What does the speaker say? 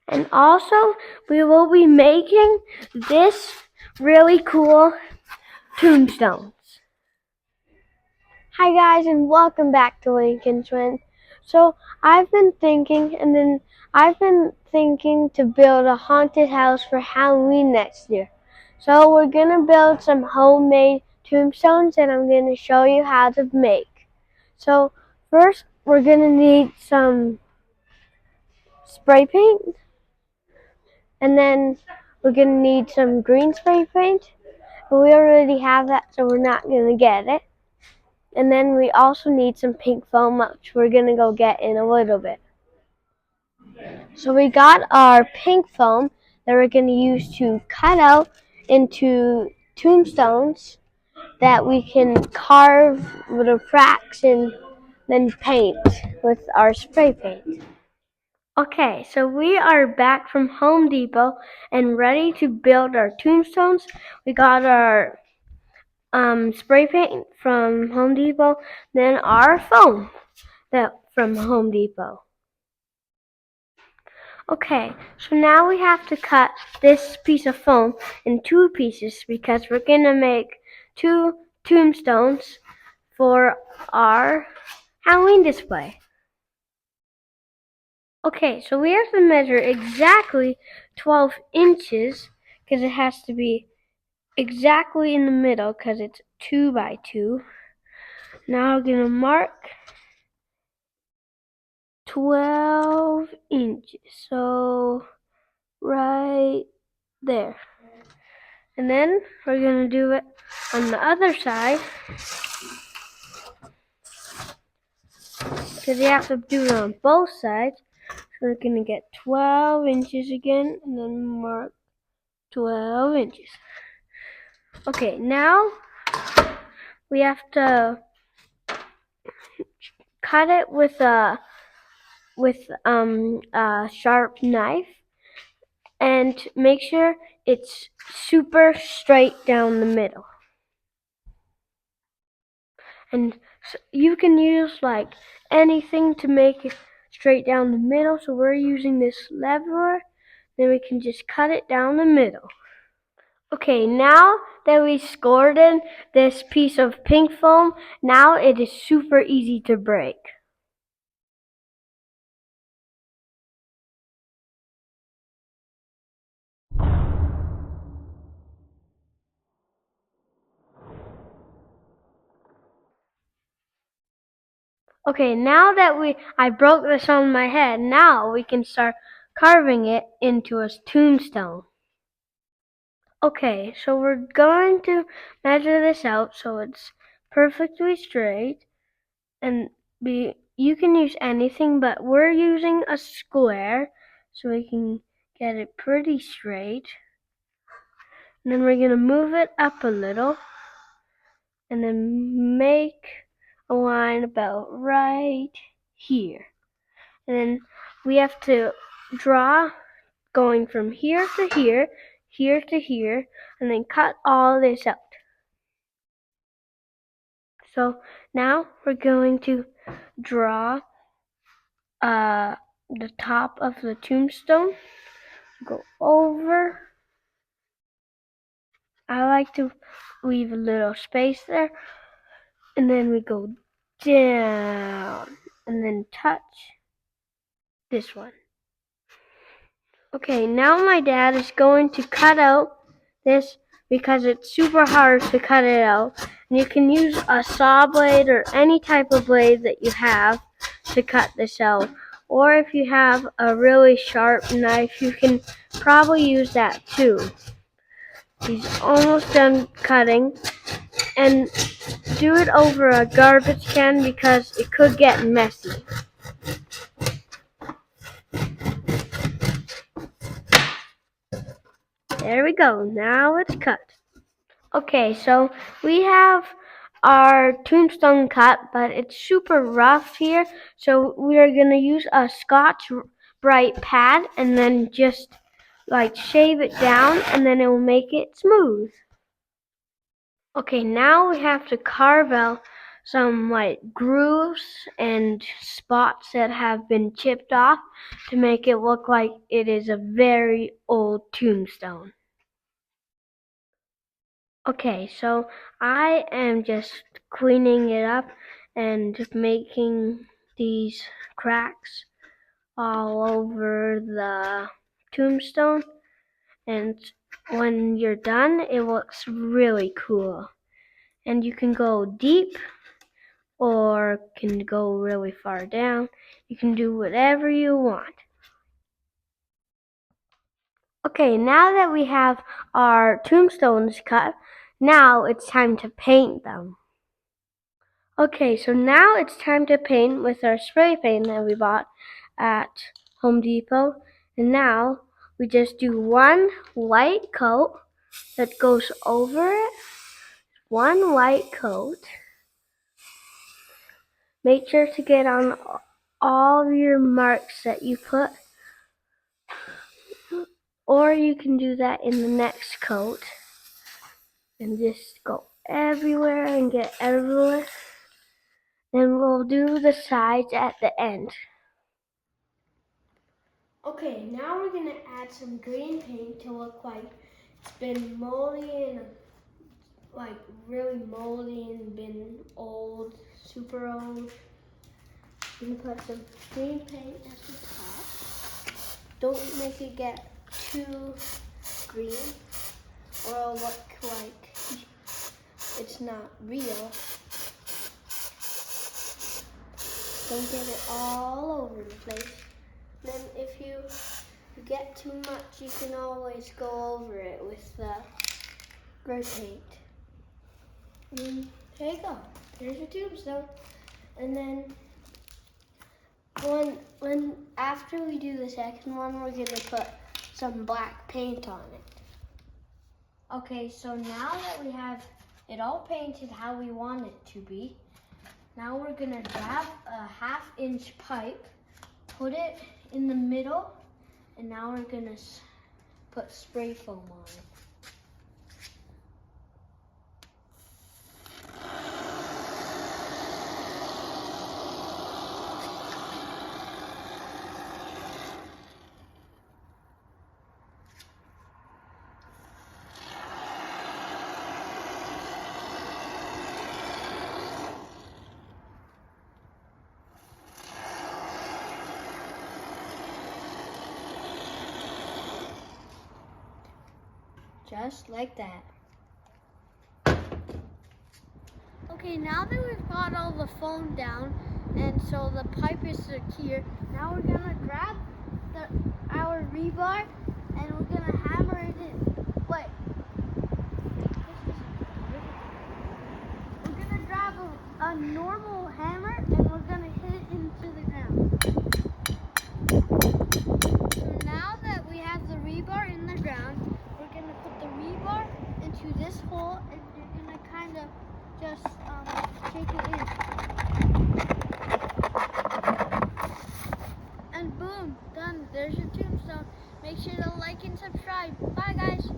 And also, we will be making this really cool tombstones. Hi guys, and welcome back to Lincoln Twin. So I've been thinking to build a haunted house for Halloween next year. So we're gonna build some homemade tombstones, and I'm gonna show you how to make. So first, we're gonna need some spray paint, and then we're gonna need some green spray paint. But we already have that, so we're not gonna get it. And then we also need some pink foam, which we're gonna go get in a little bit. So we got our pink foam that we're gonna use to cut out into tombstones that we can carve little cracks and then paint with our spray paint. Okay, so we are back from Home Depot and ready to build our tombstones. We got our spray paint from Home Depot, then our foam from Home Depot. Okay, so now we have to cut this piece of foam in two pieces because we're gonna make two tombstones for our Halloween display. Okay, so we have to measure exactly 12 inches because it has to be exactly in the middle because it's 2 by 2. Now we're gonna mark 12 inches, so right there. And then we're gonna do it on the other side because you have to do it on both sides. So we're gonna get 12 inches again and then mark 12 inches. Okay, now we have to cut it with a sharp knife and make sure it's super straight down the middle. And you can use like anything to make it straight down the middle. So we're using this lever, then we can just cut it down the middle. Okay, now that we scored in this piece of pink foam, now it is super easy to break. Okay, now that I broke this on my head, now we can start carving it into a tombstone. Okay, so we're going to measure this out so it's perfectly straight, and you can use anything, but we're using a square so we can get it pretty straight. And then we're going to move it up a little and then make a line about right here. And then we have to draw going from here to here, here to here, and then cut all this out. So now we're going to draw the top of the tombstone. Go over. I like to leave a little space there. And then we go down and then touch this one. Okay, now my dad is going to cut out this because it's super hard to cut it out. And you can use a saw blade or any type of blade that you have to cut this out. Or if you have a really sharp knife, you can probably use that too. He's almost done cutting. And do it over a garbage can because it could get messy. There we go. Now it's cut. Okay, so we have our tombstone cut, but it's super rough here. So we are going to use a Scotch-Brite pad and then just like shave it down and then it will make it smooth. Okay, now we have to carve out some like grooves and spots that have been chipped off to make it look like it is a very old tombstone. Okay, so I am just cleaning it up and making these cracks all over the tombstone, and when you're done it looks really cool, and you can go deep or can go really far down. You can do whatever you want. Okay, now that we have our tombstones cut, now it's time to paint them. Okay, so now it's time to paint with our spray paint that we bought at Home Depot. And now we just do one light coat that goes over it. One light coat. Make sure to get on all of your marks that you put, or you can do that in the next coat and just go everywhere and get everywhere. Then we'll do the sides at the end. Okay, now we're going to add some green paint to look like it's been moldy and like really moldy and been old, super old. We're going to put some green paint at the top. Don't make it get too green or it'll look like it's not real. Don't get it all over the place. Then if you get too much, you can always go over it with the gray paint. And there you go. There's your tombstone. And then when after we do the second one, we're gonna put some black paint on it. Okay, so now that we have it all painted how we want it to be, now we're gonna grab a 1/2-inch pipe, put it in the middle, and now we're gonna put spray foam on it. Just like that. Okay, now that we've got all the foam down, and so the pipe is secure, now we're gonna grab our rebar and we're gonna hammer it in. Wait. We're gonna grab a normal hammer and we're gonna hit it into the ground. So now that we have the rebar in the ground, we're gonna put the rebar into this hole and you're gonna kind of just shake it in. And boom, done. There's your tombstone. Make sure to like and subscribe. Bye guys.